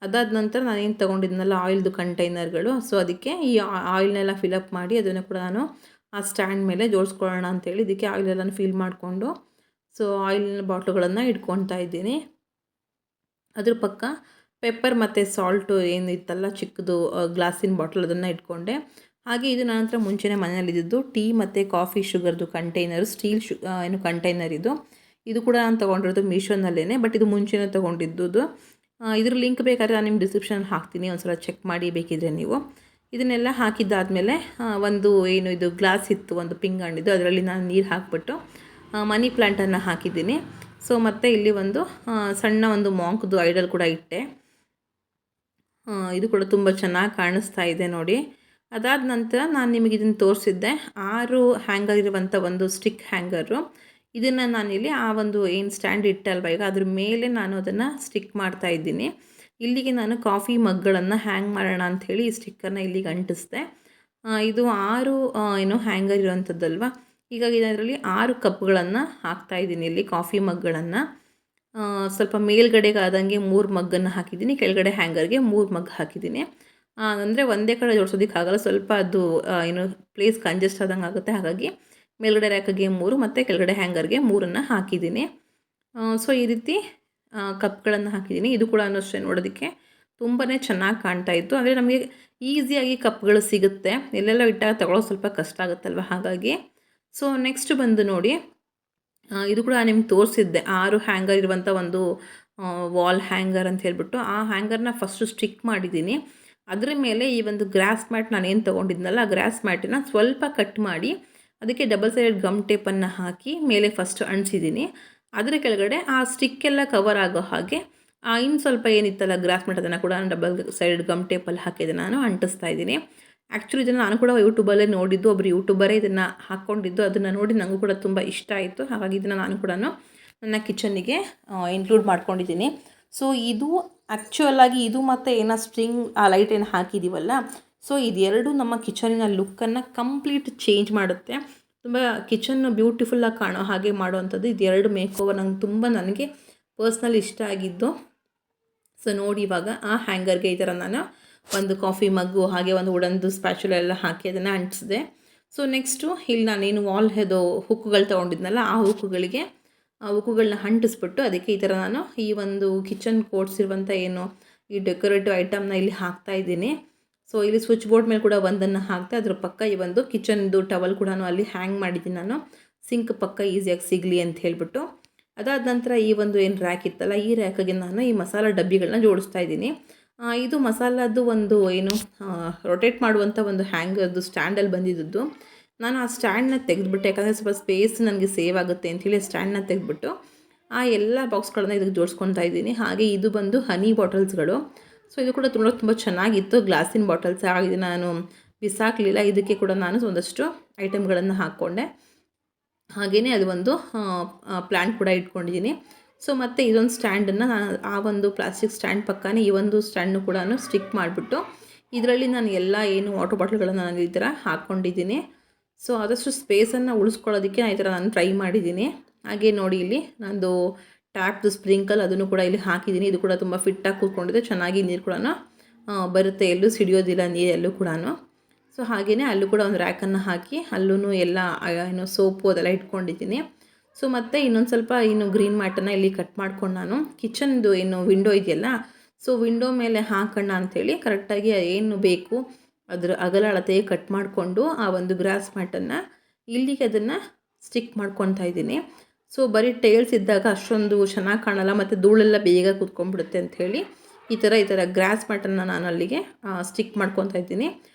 ಅದಾದ ನಂತರ ನಾನೇನು ತೊಗೊಂಡಿದ್ನಲ್ಲ ಆಯಿಲ್ದು ಕಂಟೈನರ್ಗಳು, ಸೊ ಅದಕ್ಕೆ ಈ ಆಯಿಲ್ನೆಲ್ಲ ಫಿಲಪ್ ಮಾಡಿ ಅದನ್ನು ಕೂಡ ನಾನು ಆ ಸ್ಟ್ಯಾಂಡ್ ಮೇಲೆ ಜೋಡಿಸ್ಕೊಳ್ಳೋಣ ಅಂಥೇಳಿ ಇದಕ್ಕೆ ಆಯಿಲೆಲ್ಲನೂ ಫಿಲ್ ಮಾಡಿಕೊಂಡು ಸೊ ಆಯಿಲ್ನ ಬಾಟ್ಲುಗಳನ್ನು ಇಟ್ಕೊತಾ ಇದ್ದೀನಿ. ಅದ್ರ ಪಕ್ಕ ಪೆಪ್ಪರ್ ಮತ್ತು ಸಾಲ್ಟು ಏನಿತ್ತಲ್ಲ ಚಿಕ್ಕದು ಗ್ಲಾಸಿನ ಬಾಟ್ಲ್, ಅದನ್ನು ಇಟ್ಕೊಂಡೆ. ಹಾಗೆ ಇದು ನನ್ನ ಹತ್ರ ಮುಂಚೆನೇ ಮನೆಯಲ್ಲಿದ್ದು ಟೀ ಮತ್ತು ಕಾಫಿ ಶುಗರ್ದು ಕಂಟೈನರು, ಸ್ಟೀಲ್ ಏನು ಕಂಟೈನರ್ ಇದು ಕೂಡ ನಾನು ತೊಗೊಂಡಿರೋದು ಮೀಶೋನಲ್ಲೇ, ಬಟ್ ಇದು ಮುಂಚೆನೇ ತೊಗೊಂಡಿದ್ದು. ಇದ್ರ ಲಿಂಕ್ ಬೇಕಾದ್ರೆ ನಾನು ನಿಮ್ಮ ಡಿಸ್ಕ್ರಿಪ್ಷನಲ್ಲಿ ಹಾಕ್ತೀನಿ, ಒಂದು ಸಲ ಚೆಕ್ ಮಾಡಿ ಬೇಕಿದ್ರೆ ನೀವು. ಇದನ್ನೆಲ್ಲ ಹಾಕಿದ್ದಾದಮೇಲೆ ಒಂದು ಏನು ಇದು ಗ್ಲಾಸ್ ಇತ್ತು, ಒಂದು ಪಿಂಗಾಣಿದ್ದು, ಅದರಲ್ಲಿ ನಾನು ನೀರು ಹಾಕಿಬಿಟ್ಟು ಮನಿ ಪ್ಲ್ಯಾಂಟನ್ನು ಹಾಕಿದ್ದೀನಿ. ಸೊ ಮತ್ತು ಇಲ್ಲಿ ಒಂದು ಸಣ್ಣ ಒಂದು ಮಾಂಕ್ದು ಐಡಲ್ ಕೂಡ ಇಟ್ಟೆ. ಇದು ಕೂಡ ತುಂಬ ಚೆನ್ನಾಗಿ ಕಾಣಿಸ್ತಾ ಇದೆ ನೋಡಿ. ಅದಾದ ನಂತರ ನಾನು ನಿಮಗೆ ಇದನ್ನು ತೋರಿಸಿದ್ದೆ 6 ಹ್ಯಾಂಗರ್ ಇರುವಂಥ ಒಂದು ಸ್ಟಿಕ್ ಹ್ಯಾಂಗರು. ಇದನ್ನು ನಾನಿಲ್ಲಿ ಆ ಒಂದು ಏನು ಸ್ಟ್ಯಾಂಡ್ ಇಟ್ಟಲ್ವ ಈಗ ಅದ್ರ ಮೇಲೆ ನಾನು ಅದನ್ನು ಸ್ಟಿಕ್ ಮಾಡ್ತಾ ಇದ್ದೀನಿ. ಇಲ್ಲಿಗೆ ನಾನು ಕಾಫಿ ಮಗ್ಗಳನ್ನು ಹ್ಯಾಂಗ್ ಮಾಡೋಣ ಅಂಥೇಳಿ ಈ ಸ್ಟಿಕ್ಕರ್ನ ಇಲ್ಲಿಗೆ ಅಂಟಿಸಿದೆ. ಇದು 6 ಏನು ಹ್ಯಾಂಗರ್ ಇರುವಂಥದ್ದಲ್ವ. ಹೀಗಾಗಿ ಇದರಲ್ಲಿ 6 ಕಪ್ಗಳನ್ನು ಹಾಕ್ತಾಯಿದ್ದೀನಿ ಇಲ್ಲಿ, ಕಾಫಿ ಮಗ್ಗಳನ್ನು. ಸ್ವಲ್ಪ ಮೇಲ್ಗಡೆಗಾದಂಗೆ 3 ಮಗ್ಗನ್ನು ಹಾಕಿದ್ದೀನಿ, ಕೆಳಗಡೆ ಹ್ಯಾಂಗರ್ಗೆ 3 ಮಗ್ ಹಾಕಿದ್ದೀನಿ. ಅಂದರೆ ಒಂದೇ ಕಡೆ ಜೋಡಿಸೋದಕ್ಕಾಗಲ್ಲ, ಸ್ವಲ್ಪ ಅದು ಏನು ಪ್ಲೇಸ್ ಕಂಜೆಸ್ಟ್ ಆದಂಗೆ ಆಗುತ್ತೆ. ಹಾಗಾಗಿ ಮೇಲ್ಗಡೆ ರ್ಯಾಕಿಗೆ 3 ಮತ್ತು ಕೆಳಗಡೆ ಹ್ಯಾಂಗರ್ಗೆ 3 ಹಾಕಿದ್ದೀನಿ. ಸೊ ಈ ರೀತಿ ಕಪ್ಗಳನ್ನು ಹಾಕಿದ್ದೀನಿ. ಇದು ಕೂಡ ಅಷ್ಟೇ ನೋಡೋದಕ್ಕೆ ತುಂಬಾ ಚೆನ್ನಾಗಿ ಕಾಣ್ತಾ ಇತ್ತು. ಅಂದರೆ ನಮಗೆ ಈಸಿಯಾಗಿ ಕಪ್ಗಳು ಸಿಗುತ್ತೆ, ಎಲ್ಲೆಲ್ಲೋ ಇಟ್ಟಾಗ ತಗೊಳ್ಳೋದು ಸ್ವಲ್ಪ ಕಷ್ಟ ಆಗುತ್ತಲ್ವ, ಹಾಗಾಗಿ. ಸೊ ನೆಕ್ಸ್ಟ್ ಬಂದು ನೋಡಿ, ಇದು ಕೂಡ ನಿಮ್ಗೆ ತೋರಿಸಿದ್ದೆ 6 ಹ್ಯಾಂಗರ್ ಇರುವಂಥ ಒಂದು ವಾಲ್ ಹ್ಯಾಂಗರ್ ಅಂತ ಹೇಳ್ಬಿಟ್ಟು. ಆ ಹ್ಯಾಂಗರ್ನ ಫಸ್ಟು ಸ್ಟಿಕ್ ಮಾಡಿದ್ದೀನಿ. ಅದರ ಮೇಲೆ ಈ ಒಂದು ಗ್ರಾಸ್ ಮ್ಯಾಟ್ ನಾನೇನು ತೊಗೊಂಡಿದ್ನಲ್ಲ ಆ ಗ್ರಾಸ್ ಮ್ಯಾಟನ್ನು ಸ್ವಲ್ಪ ಕಟ್ ಮಾಡಿ ಅದಕ್ಕೆ ಡಬಲ್ ಸೈಡೆಡ್ ಗಮ್ ಟೇಪನ್ನು ಹಾಕಿ ಮೇಲೆ ಫಸ್ಟ್ ಅಂಟಿಸಿದ್ದೀನಿ. ಅದರ ಕೆಳಗಡೆ ಆ ಸ್ಟಿಕ್ಕೆಲ್ಲ ಕವರ್ ಆಗೋ ಹಾಗೆ ಇನ್ನು ಸ್ವಲ್ಪ ಏನಿತ್ತಲ್ಲ ಗ್ರಾಸ್ ಮ್ಯಾಟ್ ಅದನ್ನು ಕೂಡ ಡಬಲ್ ಸೈಡೆಡ್ ಗಮ್ ಟೇಪಲ್ಲಿ ಹಾಕಿದೆ ನಾನು ಅಂಟಿಸ್ತಾ ಇದ್ದೀನಿ. ಆ್ಯಕ್ಚುಲಿ ಇದನ್ನು ನಾನು ಕೂಡ ಯೂಟ್ಯೂಬಲ್ಲೇ ನೋಡಿದ್ದು, ಒಬ್ಬರು ಯೂಟ್ಯೂಬರೇ ಇದನ್ನು ಹಾಕ್ಕೊಂಡಿದ್ದು, ಅದನ್ನು ನೋಡಿ ನನಗೂ ಕೂಡ ತುಂಬ ಇಷ್ಟ ಆಯಿತು. ಹಾಗಾಗಿ ಇದನ್ನು ನಾನು ಕೂಡ ನನ್ನ ಕಿಚನ್ನಿಗೆ ಇನ್ಕ್ಲೂಡ್ ಮಾಡ್ಕೊಂಡಿದ್ದೀನಿ. ಸೊ ಇದು ಆ್ಯಕ್ಚುಲಾಗಿ ಇದು ಮತ್ತು ಏನೋ ಸ್ಟ್ರಿಂಗ್ ಆ ಲೈಟ್ ಏನು ಹಾಕಿದ್ದೀವಲ್ಲ, ಸೊ ಇದೆರಡು ನಮ್ಮ ಕಿಚನಿನ ಲುಕ್ಕನ್ನು ಕಂಪ್ಲೀಟ್ ಚೇಂಜ್ ಮಾಡುತ್ತೆ. ತುಂಬ ಕಿಚನ್ ಬ್ಯೂಟಿಫುಲ್ಲಾಗಿ ಕಾಣೋ ಹಾಗೆ ಮಾಡುವಂಥದ್ದು ಇದೆರಡು ಮೇಕ್ ಓವರ್ ನನಗೆ ಪರ್ಸ್ನಲಿ ಇಷ್ಟ ಆಗಿದ್ದು. ಸೊ ನೋಡಿ ಇವಾಗ ಆ ಹ್ಯಾಂಗರ್ಗೆ ಈ ಥರ ನಾನು ಒಂದು ಕಾಫಿ ಮಗ್ಗು ಹಾಗೆ ಒಂದು ವುಡನ್ದು ಸ್ಪ್ಯಾಚುಲ ಎಲ್ಲ ಹಾಕಿ ಅದನ್ನು ಅಂಟಿಸಿದೆ. ಸೊ ನೆಕ್ಸ್ಟು ಇಲ್ಲಿ ನಾನೇನು ವಾಲ್ ಇದು ಹುಕ್ಕುಗಳು ತೊಗೊಂಡಿದ್ನಲ್ಲ ಆ ಹುಕ್ಕುಗಳಿಗೆ ಹುಕ್ಕುಗಳನ್ನ ಅಂಟಿಸ್ಬಿಟ್ಟು ಅದಕ್ಕೆ ಈ ಥರ ನಾನು ಈ ಒಂದು ಕಿಚನ್ ಕೋಟ್ಸಿರುವಂಥ ಏನು ಈ ಡೆಕೋರೇಟಿವ್ ಐಟಮ್ನ ಇಲ್ಲಿ ಹಾಕ್ತಾಯಿದ್ದೀನಿ. ಸೊ ಇಲ್ಲಿ ಸ್ವಿಚ್ ಬೋರ್ಡ್ ಮೇಲೆ ಕೂಡ ಒಂದನ್ನು ಹಾಕ್ತೆ, ಅದ್ರ ಪಕ್ಕ ಈ ಒಂದು ಕಿಚನ್ದು ಟವಲ್ ಕೂಡ ಅಲ್ಲಿ ಹ್ಯಾಂಗ್ ಮಾಡಿದ್ದೀನಿ ನಾನು, ಸಿಂಕ್ ಪಕ್ಕ ಈಸಿಯಾಗಿ ಸಿಗಲಿ ಅಂತ ಹೇಳಿಬಿಟ್ಟು. ಅದಾದ ನಂತರ ಈ ಒಂದು ಏನು ರ್ಯಾಕ್ ಇತ್ತಲ್ಲ ಈ ರ್ಯಾಕಿಗೆ ನಾನು ಈ ಮಸಾಲ ಡಬ್ಬಿಗಳನ್ನ ಜೋಡಿಸ್ತಾ ಇದ್ದೀನಿ. ಇದು ಮಸಾಲದ್ದು ಒಂದು ಏನು ರೊಟೇಟ್ ಮಾಡುವಂಥ ಒಂದು ಹ್ಯಾಂಗರ್ದು ಸ್ಟ್ಯಾಂಡಲ್ಲಿ ಬಂದಿದ್ದು. ನಾನು ಆ ಸ್ಟ್ಯಾಂಡನ್ನ ತೆಗೆದುಬಿಟ್ಟು, ಯಾಕಂದರೆ ಸ್ವಲ್ಪ ಸ್ಪೇಸ್ ನನಗೆ ಸೇವ್ ಆಗುತ್ತೆ ಅಂಥೇಳಿ ಸ್ಟ್ಯಾಂಡನ್ನ ತೆಗೆದುಬಿಟ್ಟು ಆ ಎಲ್ಲ ಬಾಕ್ಸ್ಗಳನ್ನ ಇದಕ್ಕೆ ಜೋಡಿಸ್ಕೊತಾ ಇದ್ದೀನಿ. ಹಾಗೆ ಇದು ಬಂದು ಹನಿ ಬಾಟಲ್ಸ್ಗಳು. ಸೊ ಇದು ಕೂಡ ತುಂಬ ಚೆನ್ನಾಗಿತ್ತು, ಗ್ಲಾಸಿನ ಬಾಟಲ್ಸ್ ಆಗಿದೆ, ನಾನು ಬಿಸಾಕಲಿಲ್ಲ. ಇದಕ್ಕೆ ಕೂಡ ನಾನು ಒಂದಷ್ಟು ಐಟಮ್ಗಳನ್ನು ಹಾಕ್ಕೊಂಡೆ. ಹಾಗೆಯೇ ಅದು ಒಂದು ಪ್ಲ್ಯಾಂಟ್ ಕೂಡ ಇಟ್ಕೊಂಡಿದ್ದೀನಿ. ಸೊ ಮತ್ತು ಇದೊಂದು ಸ್ಟ್ಯಾಂಡನ್ನು ನಾನು ಆ ಒಂದು ಪ್ಲಾಸ್ಟಿಕ್ ಸ್ಟ್ಯಾಂಡ್ ಪಕ್ಕನೇ ಈ ಒಂದು ಸ್ಟ್ಯಾಂಡ್ನು ಕೂಡ ಸ್ಟಿಕ್ ಮಾಡಿಬಿಟ್ಟು ಇದರಲ್ಲಿ ನಾನು ಎಲ್ಲ ಏನು ವಾಟರ್ ಬಾಟಲ್ಗಳನ್ನು ನಾನು ಈ ಥರ ಹಾಕ್ಕೊಂಡಿದ್ದೀನಿ. ಸೊ ಆದಷ್ಟು ಸ್ಪೇಸನ್ನು ಉಳಿಸ್ಕೊಳ್ಳೋದಕ್ಕೆ ನಾನು ಈ ಥರ ನಾನು ಟ್ರೈ ಮಾಡಿದ್ದೀನಿ. ಹಾಗೆ ನೋಡಿ ಇಲ್ಲಿ ನಂದು ಟ್ಯಾಪ್ದು ಸ್ಪ್ರಿಂಕಲ್ ಅದನ್ನು ಕೂಡ ಇಲ್ಲಿ ಹಾಕಿದ್ದೀನಿ. ಇದು ಕೂಡ ತುಂಬ ಫಿಟ್ಟಾಗಿ ಕೂತ್ಕೊಂಡಿದೆ, ಚೆನ್ನಾಗಿ ನೀರು ಕೂಡ ಬರುತ್ತೆ, ಎಲ್ಲೂ ಸಿಡಿಯೋದಿಲ್ಲ ನೀರೆಲ್ಲೂ ಕೂಡ. ಸೊ ಹಾಗೆಯೇ ಅಲ್ಲೂ ಕೂಡ ಒಂದು ರ್ಯಾಕನ್ನು ಹಾಕಿ ಅಲ್ಲೂ ಎಲ್ಲ ಏನು ಸೋಪು ಅದೆಲ್ಲ ಇಟ್ಕೊಂಡಿದ್ದೀನಿ. ಸೊ ಮತ್ತು ಇನ್ನೊಂದು ಸ್ವಲ್ಪ ಇನ್ನು ಗ್ರೀನ್ ಮ್ಯಾಟನ್ನು ಇಲ್ಲಿ ಕಟ್ ಮಾಡ್ಕೊಂಡು ನಾನು ಕಿಚನ್ದು ಏನು ವಿಂಡೋ ಇದೆಯಲ್ಲ, ಸೊ ವಿಂಡೋ ಮೇಲೆ ಹಾಕೋಣ ಅಂಥೇಳಿ ಕರೆಕ್ಟಾಗಿ ಏನು ಬೇಕು ಅದರ ಅಗಲ ಅಳತೆಗೆ ಕಟ್ ಮಾಡಿಕೊಂಡು ಆ ಒಂದು ಗ್ರಾಸ್ ಮ್ಯಾಟನ್ನು ಇಲ್ಲಿಗೆ ಅದನ್ನು ಸ್ಟಿಕ್ ಮಾಡ್ಕೊತಾ ಇದ್ದೀನಿ. ಸೊ ಬರೀ ಟೈಲ್ಸ್ ಇದ್ದಾಗ ಅಷ್ಟೊಂದು ಚೆನ್ನಾಗಿ ಕಾಣಲ್ಲ ಮತ್ತು ಧೂಳೆಲ್ಲ ಬೇಗ ಕೂತ್ಕೊಂಡ್ಬಿಡುತ್ತೆ ಅಂಥೇಳಿ ಈ ಥರ ಗ್ರಾಸ್ ಮ್ಯಾಟನ್ನು ನಾನು ಅಲ್ಲಿಗೆ ಸ್ಟಿಕ್ ಮಾಡ್ಕೊತಾ ಇದ್ದೀನಿ.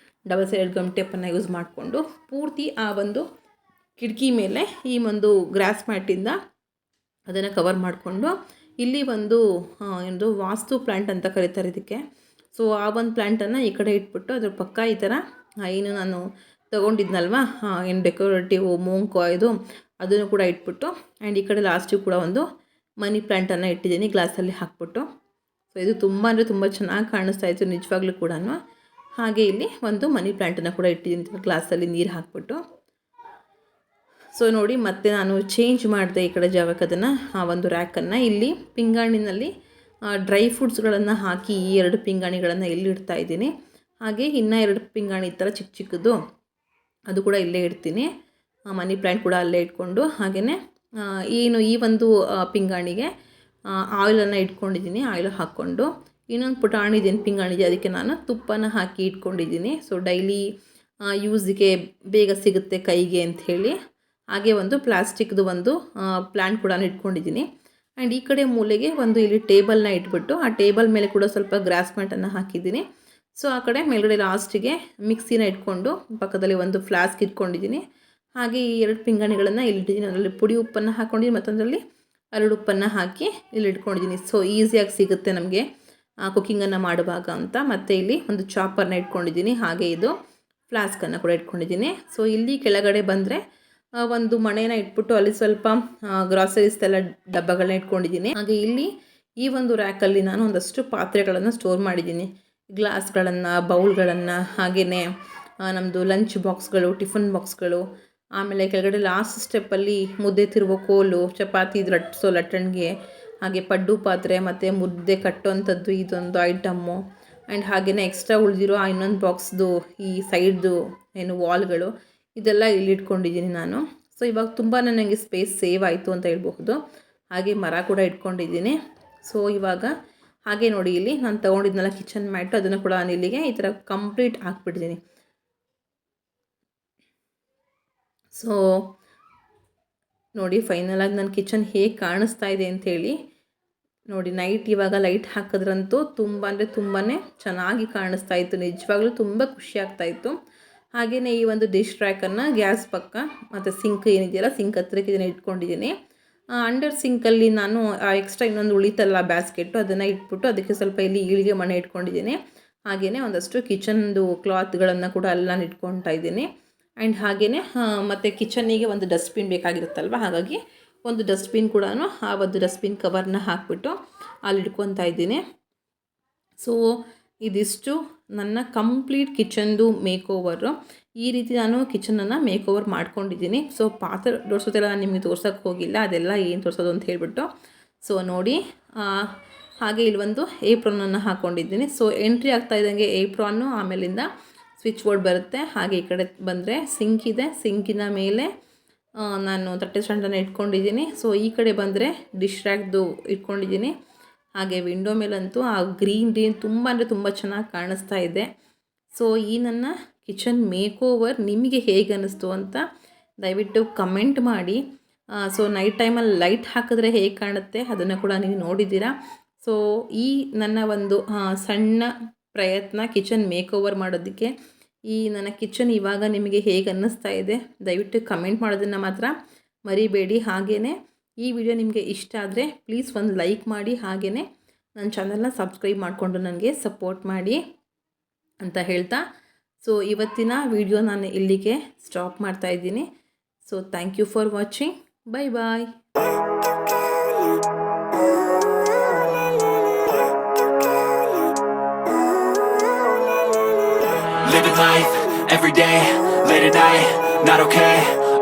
ಡಬಲ್ ಸೈಡ್ ಗಮ್ ಟೇಪನ್ನು ಯೂಸ್ ಮಾಡಿಕೊಂಡು ಪೂರ್ತಿ ಆ ಒಂದು ಕಿಟಕಿ ಮೇಲೆ ಈ ಒಂದು ಗ್ರಾಸ್ ಮ್ಯಾಟಿಂದ ಅದನ್ನು ಕವರ್ ಮಾಡಿಕೊಂಡು ಇಲ್ಲಿ ಒಂದು ವಾಸ್ತು ಪ್ಲ್ಯಾಂಟ್ ಅಂತ ಕರೀತಾರೆ ಇದಕ್ಕೆ. ಸೊ ಆ ಒಂದು ಪ್ಲ್ಯಾಂಟನ್ನು ಈ ಕಡೆ ಇಟ್ಬಿಟ್ಟು ಅದ್ರ ಪಕ್ಕ ಈ ಥರ ಏನು ನಾನು ತೊಗೊಂಡಿದ್ನಲ್ವ ಏನು ಡೆಕೋರೇಟಿವ್ ಮೋಂಕೋ ಇದು ಅದನ್ನು ಕೂಡ ಇಟ್ಬಿಟ್ಟು ಆ್ಯಂಡ್ ಈ ಕಡೆ ಲಾಸ್ಟಿಗೆ ಕೂಡ ಒಂದು ಮನಿ ಪ್ಲ್ಯಾಂಟನ್ನು ಇಟ್ಟಿದ್ದೀನಿ ಗ್ಲಾಸಲ್ಲಿ ಹಾಕ್ಬಿಟ್ಟು. ಸೊ ಇದು ತುಂಬ ಚೆನ್ನಾಗಿ ಕಾಣಿಸ್ತಾ ಇತ್ತು ನಿಜವಾಗ್ಲೂ ಕೂಡ. ಹಾಗೆ ಇಲ್ಲಿ ಒಂದು ಮನಿ ಪ್ಲ್ಯಾಂಟನ್ನು ಕೂಡ ಇಟ್ಟಿದ್ದೀನಿ ಗ್ಲಾಸಲ್ಲಿ ನೀರು ಹಾಕ್ಬಿಟ್ಟು. ಸೊ ನೋಡಿ ಮತ್ತೆ ನಾನು ಚೇಂಜ್ ಮಾಡಿದೆ ಈ ಕಡೆ ಜಾಗಕ್ಕೆ ಅದನ್ನು ಆ ಒಂದು ರ್ಯಾಕನ್ನು. ಇಲ್ಲಿ ಪಿಂಗಾಣಿನಲ್ಲಿ ಡ್ರೈ ಫ್ರೂಟ್ಸ್ಗಳನ್ನು ಹಾಕಿ ಈ 2 ಪಿಂಗಾಣಿಗಳನ್ನು ಇಲ್ಲಿ ಇಡ್ತಾ ಇದ್ದೀನಿ. ಹಾಗೆ ಇನ್ನೂ 2 ಪಿಂಗಾಣಿ ಇತ್ತಲ್ಲ ಚಿಕ್ಕದು ಅದು ಕೂಡ ಇಲ್ಲೇ ಇಡ್ತೀನಿ. ಮನಿ ಪ್ಲ್ಯಾಂಟ್ ಕೂಡ ಅಲ್ಲೇ ಇಟ್ಕೊಂಡು ಹಾಗೆಯೇ ಏನು ಈ ಒಂದು ಪಿಂಗಾಣಿಗೆ ಆಯಿಲನ್ನು ಇಟ್ಕೊಂಡಿದ್ದೀನಿ. ಆಯಿಲ್ ಹಾಕ್ಕೊಂಡು ಇನ್ನೊಂದು ಪುಟಾಣಿದೇನು ಪಿಂಗಾಣಿದೆ ಅದಕ್ಕೆ ನಾನು ತುಪ್ಪನ ಹಾಕಿ ಇಟ್ಕೊಂಡಿದ್ದೀನಿ. ಸೊ ಡೈಲಿ ಯೂಸಿಗೆ ಬೇಗ ಸಿಗುತ್ತೆ ಕೈಗೆ ಅಂಥೇಳಿ. ಹಾಗೆ ಒಂದು ಪ್ಲಾಸ್ಟಿಕ್ದು ಒಂದು ಪ್ಲ್ಯಾಂಟ್ ಕೂಡ ಇಟ್ಕೊಂಡಿದ್ದೀನಿ. ಆ್ಯಂಡ್ ಈ ಕಡೆ ಮೂಲೆಗೆ ಒಂದು ಇಲ್ಲಿ ಟೇಬಲ್ನ ಇಟ್ಬಿಟ್ಟು ಆ ಟೇಬಲ್ ಮೇಲೆ ಕೂಡ ಸ್ವಲ್ಪ ಗ್ರಾಸ್ ಮ್ಯಾಟನ್ನು ಹಾಕಿದ್ದೀನಿ. ಸೊ ಆ ಕಡೆ ಮೇಲ್ಗಡೆ ಲಾಸ್ಟಿಗೆ ಮಿಕ್ಸಿನ ಇಟ್ಕೊಂಡು ಪಕ್ಕದಲ್ಲಿ ಒಂದು ಫ್ಲಾಸ್ಕ್ ಇಟ್ಕೊಂಡಿದ್ದೀನಿ. ಹಾಗೆ ಈ 2 ಪಿಂಗಾಣಿಗಳನ್ನು ಇಲ್ಲಿ ಇಟ್ಟಿದ್ದೀನಿ. ಅದರಲ್ಲಿ ಪುಡಿ ಉಪ್ಪನ್ನು ಹಾಕ್ಕೊಂಡಿದ್ದೀನಿ, ಮತ್ತೊಂದರಲ್ಲಿ ಅರಳು ಉಪ್ಪನ್ನು ಹಾಕಿ ಇಲ್ಲಿ ಇಟ್ಕೊಂಡಿದ್ದೀನಿ. ಸೊ ಈಸಿಯಾಗಿ ಸಿಗುತ್ತೆ ನಮಗೆ ಕುಕ್ಕಿಂಗನ್ನು ಮಾಡುವಾಗ ಅಂತ. ಮತ್ತು ಇಲ್ಲಿ ಒಂದು ಚಾಪರ್ನ ಇಟ್ಕೊಂಡಿದ್ದೀನಿ. ಹಾಗೆ ಇದು ಫ್ಲಾಸ್ಕನ್ನು ಕೂಡ ಇಟ್ಕೊಂಡಿದ್ದೀನಿ. ಸೊ ಇಲ್ಲಿ ಕೆಳಗಡೆ ಬಂದರೆ ಒಂದು ಮಣೆನ ಇಟ್ಬಿಟ್ಟು ಅಲ್ಲಿ ಸ್ವಲ್ಪ ಗ್ರಾಸರೀಸ್ ಎಲ್ಲ ಡಬ್ಬಗಳನ್ನ ಇಟ್ಕೊಂಡಿದ್ದೀನಿ. ಹಾಗೆ ಇಲ್ಲಿ ಈ ಒಂದು ರ್ಯಾಕಲ್ಲಿ ನಾನು ಒಂದಷ್ಟು ಪಾತ್ರೆಗಳನ್ನು ಸ್ಟೋರ್ ಮಾಡಿದ್ದೀನಿ, ಗ್ಲಾಸ್ಗಳನ್ನು, ಬೌಲ್ಗಳನ್ನು, ಹಾಗೆಯೇ ನಮ್ಮದು ಲಂಚ್ ಬಾಕ್ಸ್ಗಳು, ಟಿಫನ್ ಬಾಕ್ಸ್ಗಳು. ಆಮೇಲೆ ಕೆಳಗಡೆ ಲಾಸ್ಟ್ ಸ್ಟೆಪ್ಪಲ್ಲಿ ಮುದ್ದೆ ತಿರುವೋ ಕೋಲು, ಚಪಾತಿ ಲಟ್ಟಿಸೋ ಲಟ್ಟಣಿಗೆ, ಹಾಗೆ ಪಡ್ಡು ಪಾತ್ರೆ ಮತ್ತು ಮುದ್ದೆ ಕಟ್ಟೋವಂಥದ್ದು ಇದೊಂದು ಐಟಮ್ಮು. ಆ್ಯಂಡ್ ಹಾಗೆಯೇ ಎಕ್ಸ್ಟ್ರಾ ಉಳಿದಿರೋ ಇನ್ನೊಂದು ಬಾಕ್ಸ್ದು ಈ ಸೈಡ್ದು ಏನು ವಾಲ್ಗಳು ಇದೆಲ್ಲ ಇಲ್ಲಿ ಇಟ್ಕೊಂಡಿದ್ದೀನಿ ನಾನು. ಸೊ ಇವಾಗ ತುಂಬಾ ನನಗೆ ಸ್ಪೇಸ್ ಸೇವ್ ಆಯಿತು ಅಂತ ಹೇಳ್ಬಹುದು. ಹಾಗೆ ಮರ ಕೂಡ ಇಟ್ಕೊಂಡಿದ್ದೀನಿ. ಸೊ ಇವಾಗ ಹಾಗೆ ನೋಡಿ ಇಲ್ಲಿ ನಾನು ತೊಗೊಂಡಿದ್ನಲ್ಲ ಕಿಚನ್ ಮ್ಯಾಟು ಅದನ್ನು ಕೂಡ ನಾನು ಇಲ್ಲಿಗೆ ಈ ಥರ ಕಂಪ್ಲೀಟ್ ಹಾಕ್ಬಿಟ್ಟಿದ್ದೀನಿ. ಸೊ ನೋಡಿ ಫೈನಲಾಗಿ ನನ್ನ ಕಿಚನ್ ಹೇಗೆ ಕಾಣಿಸ್ತಾ ಇದೆ ಅಂಥೇಳಿ ನೋಡಿ. ನೈಟ್ ಇವಾಗ ಲೈಟ್ ಹಾಕಿದ್ರಂತೂ ತುಂಬಾ ಚೆನ್ನಾಗಿ ಕಾಣಿಸ್ತಾ ಇತ್ತು, ನಿಜವಾಗ್ಲೂ ತುಂಬ ಖುಷಿ ಆಗ್ತಾಯಿತ್ತು. ಹಾಗೆಯೇ ಈ ಒಂದು ಡಿಶ್ ಟ್ರ್ಯಾಕನ್ನು ಗ್ಯಾಸ್ ಪಕ್ಕ ಮತ್ತು ಸಿಂಕ್ ಏನಿದೆಯಲ್ಲ ಸಿಂಕ್ ಹತ್ರಕ್ಕೆ ಇದನ್ನು ಇಟ್ಕೊಂಡಿದ್ದೀನಿ. ಅಂಡರ್ ಸಿಂಕಲ್ಲಿ ನಾನು ಎಕ್ಸ್ಟ್ರಾ ಇನ್ನೊಂದು ಉಳಿತಲ್ಲ ಬ್ಯಾಸ್ಕೆಟು ಅದನ್ನು ಇಟ್ಬಿಟ್ಟು ಅದಕ್ಕೆ ಸ್ವಲ್ಪ ಇಲ್ಲಿ ಈಳಿಗೆ ಮಣೆ ಇಟ್ಕೊಂಡಿದ್ದೀನಿ. ಹಾಗೆಯೇ ಒಂದಷ್ಟು ಕಿಚನ್ದು ಕ್ಲಾತ್ಗಳನ್ನು ಕೂಡ ಅಲ್ಲಿ ನಾನು ಇಟ್ಕೊತಾ ಇದ್ದೀನಿ. ಆ್ಯಂಡ್ ಹಾಗೆಯೇ ಮತ್ತು ಕಿಚನ್ನಿಗೆ ಒಂದು ಡಸ್ಟ್ಬಿನ್ ಬೇಕಾಗಿರುತ್ತಲ್ವ, ಹಾಗಾಗಿ ಒಂದು ಡಸ್ಟ್ಬಿನ್ ಕೂಡ ಆ ಒಂದು ಡಸ್ಟ್ಬಿನ್ ಕವರ್ನ ಹಾಕಿಬಿಟ್ಟು ಅಲ್ಲಿ ಇಟ್ಕೊತಾ ಇದ್ದೀನಿ. ಸೊ ಇದಿಷ್ಟು ನನ್ನ ಕಂಪ್ಲೀಟ್ ಕಿಚನ್ದು ಮೇಕ್ ಓವರು. ಈ ರೀತಿ ನಾನು ಕಿಚನನ್ನು ಮೇಕ್ ಓವರ್ ಮಾಡ್ಕೊಂಡಿದ್ದೀನಿ. ಸೊ ಪಾತ್ರೆ ಜೋಡಿಸೋದೆಲ್ಲ ನಾನು ನಿಮಗೆ ತೋರ್ಸೋಕ್ಕೆ ಹೋಗಿಲ್ಲ, ಅದೆಲ್ಲ ಏನು ತೋರಿಸೋದು ಅಂತ ಹೇಳಿಬಿಟ್ಟು. ಸೊ ನೋಡಿ ಹಾಗೆ ಇಲ್ಲೊಂದು ಏಪ್ರಾನನ್ನು ಹಾಕ್ಕೊಂಡಿದ್ದೀನಿ. ಸೊ ಎಂಟ್ರಿ ಆಗ್ತಾ ಇದ್ದಂಗೆ ಏಪ್ರಾನು, ಆಮೇಲಿಂದ ಸ್ವಿಚ್ ಬೋರ್ಡ್ ಬರುತ್ತೆ. ಹಾಗೆ ಈ ಕಡೆ ಬಂದರೆ ಸಿಂಕ್ ಇದೆ, ಸಿಂಕಿನ ಮೇಲೆ ನಾನು ತಟ್ಟೆ ಸ್ಟ್ಯಾಂಡನ್ನು ಇಟ್ಕೊಂಡಿದ್ದೀನಿ. ಸೊ ಈ ಕಡೆ ಬಂದರೆ ಡಿಶ್ ರ್ಯಾಕ್ದು ಇಟ್ಕೊಂಡಿದ್ದೀನಿ. ಹಾಗೆ ವಿಂಡೋ ಮೇಲಂತೂ ಆ ಗ್ರೀನ್ ತುಂಬ ಅಂದರೆ ತುಂಬ ಚೆನ್ನಾಗಿ ಕಾಣಿಸ್ತಾ ಇದೆ. ಸೊ ಈ ನನ್ನ ಕಿಚನ್ ಮೇಕ್ ಓವರ್ ನಿಮಗೆ ಹೇಗೆ ಅನ್ನಿಸ್ತು ಅಂತ ದಯವಿಟ್ಟು ಕಮೆಂಟ್ ಮಾಡಿ. ಸೊ ನೈಟ್ ಟೈಮಲ್ಲಿ ಲೈಟ್ ಹಾಕಿದ್ರೆ ಹೇಗೆ ಕಾಣುತ್ತೆ ಅದನ್ನು ಕೂಡ ನೀವು ನೋಡಿದ್ದೀರಾ. ಸೊ ಈ ನನ್ನ ಒಂದು ಸಣ್ಣ ಪ್ರಯತ್ನ ಕಿಚನ್ ಮೇಕ್ ಓವರ್ ಮಾಡೋದಕ್ಕೆ, ಈ ನನ್ನ ಕಿಚನ್ ಇವಾಗ ನಿಮಗೆ ಹೇಗೆ ಅನ್ನಿಸ್ತಾ ಇದೆ ದಯವಿಟ್ಟು ಕಮೆಂಟ್ ಮಾಡೋದನ್ನು ಮಾತ್ರ ಮರಿಬೇಡಿ. ಹಾಗೆಯೇ ಈ ವಿಡಿಯೋ ನಿಮಗೆ ಇಷ್ಟ ಆದರೆ ಪ್ಲೀಸ್ ಒಂದು ಲೈಕ್ ಮಾಡಿ, ಹಾಗೆಯೇ ನನ್ನ ಚಾನಲ್ನ ಸಬ್ಸ್ಕ್ರೈಬ್ ಮಾಡಿಕೊಂಡು ನನಗೆ ಸಪೋರ್ಟ್ ಮಾಡಿ ಅಂತ ಹೇಳ್ತಾ, ಸೊ ಇವತ್ತಿನ ವಿಡಿಯೋ ನಾನು ಇಲ್ಲಿಗೆ ಸ್ಟಾಪ್ ಮಾಡ್ತಾ ಇದ್ದೀನಿ. So thank you for watching. Bye bye. Living life, every day, late at night, not okay.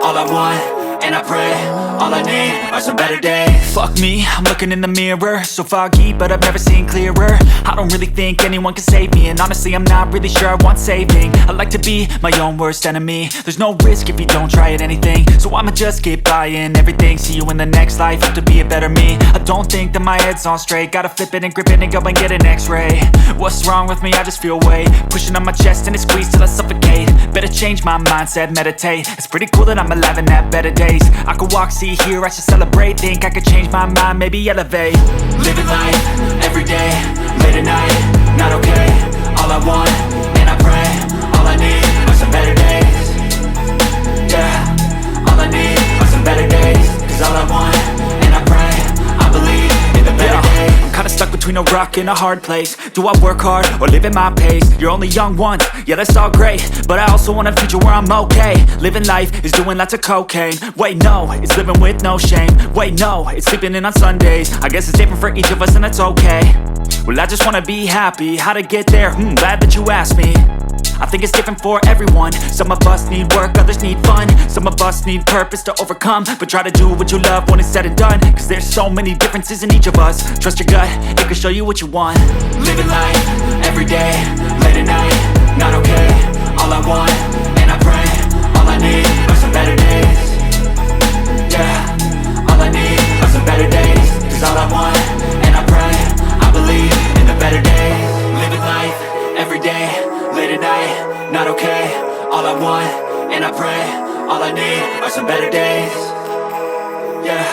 All I want, and I pray, all I need are some better days. Fuck me, I'm looking in the mirror, so foggy, but I've never seen clearer. I don't really think anyone can save me, and honestly I'm not really sure I want saving. I like to be my own worst enemy. There's no risk if you don't try at anything, so I'ma just keep buying everything. See you in the next life, have to be a better me. I don't think that my head's on straight, gotta flip it and grip it and go and get an x-ray. What's wrong with me? I just feel weight pushing on my chest and it squeezes till I suffocate. Better change my mindset, meditate. It's pretty cool that I'm alive and have better days. I could walk, see, hear, I should celebrate. Think I could change my mind, maybe elevate. Living life, every day, late at night, not okay. All I want, and I pray, all I need are some better days. Yeah, all I need are some better days. Cause all I want, and I pray, I believe in the better days. I'm kinda stuck between a rock and a hard place. Do I work hard or live at my pace? You're only young once, yeah that's all great, but I also want a future where I'm okay. Living life is doing lots of cocaine. Wait no, it's living with no shame. Wait no, it's sleeping in on Sundays. I guess it's different for each of us and that's okay. Well I just wanna be happy, how to get there? Glad that you asked me. I think it's different for everyone. Some of us need work, others need fun. Some of us need purpose to overcome. But try to do what you love when it's said and done. Cause there's so many differences in each of us. Trust your gut, it can show you what you want. Living life, every day, late at night, not okay. All I want, and I pray, all I need are some better days. Yeah, all I need are some better days. Cause all I want, and I pray, I believe in the better days. Living life, every day, late at night, not okay. All I want, and I pray, all I need are some better days. Yeah,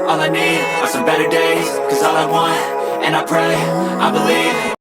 all I need are some better days. Cause all I want, and I pray, I believe